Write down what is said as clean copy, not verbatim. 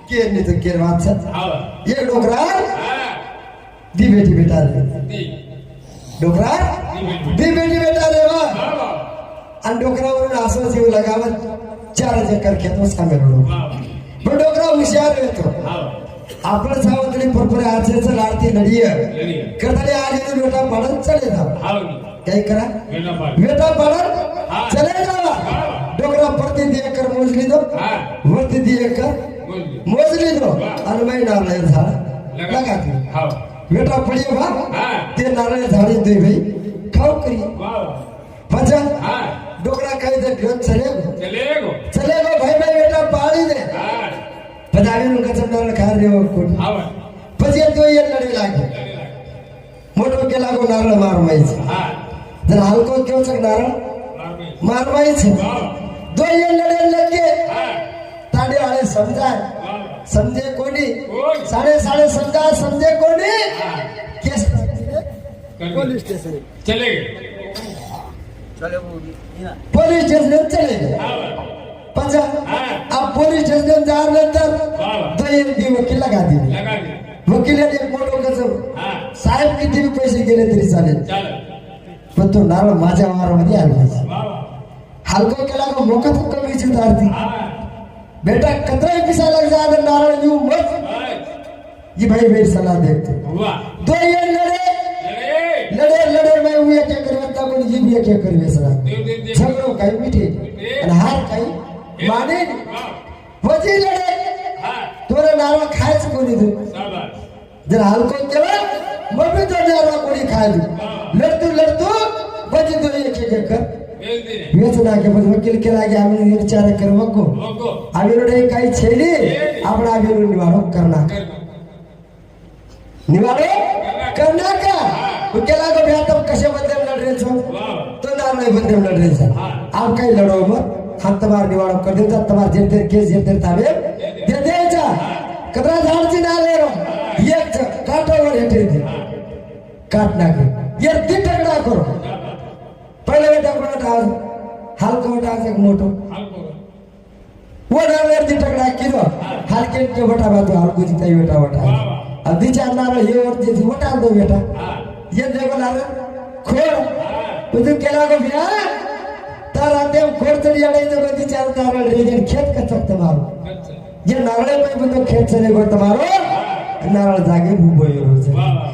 केर नहीं तो केर बात सच हाव ये डोकरा हा दी बेटी बेटा रे ती डोकरा दी बेटी बेटा रे वा हाव आणि डोकरावरून असं जीव लगावत 4 एकर खेतो सामे रोडो वाव पण डोकरा हुशार येतो हाव आपण सावतली परपरे आचेच लाडती नडीय लडी करताले आज बेटा पडत चले जा हाव काय करा बेटा पाड बेटा पडत चले जावा डोकरा प्रति दी एकर मोजली दो हा वरती दी एकर बोल मोजली दो आणि मै नारळ झाड लगा ती हाव बेटा पडियो बा हा ते नारळ झाडी दे भाई खाऊ करी वाव पचा हा डोकरा काही दे घेऊन चले गो भाई भाई बेटा पाड़ी दे हा पदावी नु कसम नारळ खा रे कोण हाव પછી તો એ લડી લાગે મોટો કે લાગો નારળ મારવાય છે हा જરા હલકો કેવો છે નારળ મારવાય છે તો એ લડે લગે हा તાડે આળે સમજાય वाव સમજે કોની कोण સાડે સાડે સમજાય સમજે કોની हा કેસ पुलिस स्टेशन चले गए પોલીસ સ્ટેશન ચલે ગए हाव પાછા हा આ પોલીસ સ્ટેશન જાર નંतर वाव તો એ દી વકીલ लगा दिली लगा दे वकिलाने एक मोठं कसं हा साहेब किती पैसे गेले तरी चालेल चल पण तो नारळ माझ्या वारामध्ये आला पाहिजे वाव हलको केला का मोकत कमी उतारती हा बेटा कतरा पिसा लग जा अगर नारळ यूं मत बस ये भाई मेरी सलाह देखते हुआ तो ये लड़े लड़े लड़े लड़े मैं वो क्या करता कोण ये भी क्या करवे सला दे झगड़ो काही मिठे आणि हार काही माने वाव वजी लड़े हा तोरे नारळ खायच कोणी तू शाबाश जर हलको केला मग भी तो नारळ कोणी खायला लढतो लढतो वजी तो एक एक कर बेल दे वेचना के बाद वकील के लागे आम्ही विचार करवा को लोगो आविरोडे काही छेडी आपण आविरोड निवाडो करणार कर निवाडो करणार का उकेला को भ्या तब कशे बदल लड़ रहे छो वाव तो नाम नहीं बदल लड़ रहे छो आप काही लड़ो मत हम तुम्हार निवाडो कर देता तुम्हार जेते केस जेते तावे दे देचा कतरा झाडची नाले रो एक काटावर हेटे दे काट नाके ये ती टकड़ा करो पहले बेटा कोणा टाज हलको टाज एक मोटो हलको वो डालेर ती टकड़ा किरो हलके के बेटा बातो हलको जीता बेटा बेटा अब दी चार नारो ये और जे वटा दो बेटा हा ये देखो नारो खोड़ तो केला को बिना तार आते खोड़ चढ़ी आड़े तो दी चार नारो रेजन खेत का चक तुम्हारो ये नारळे पे बंदो खेत चले गो तुम्हारो नारळ जागे भूबो यो वाव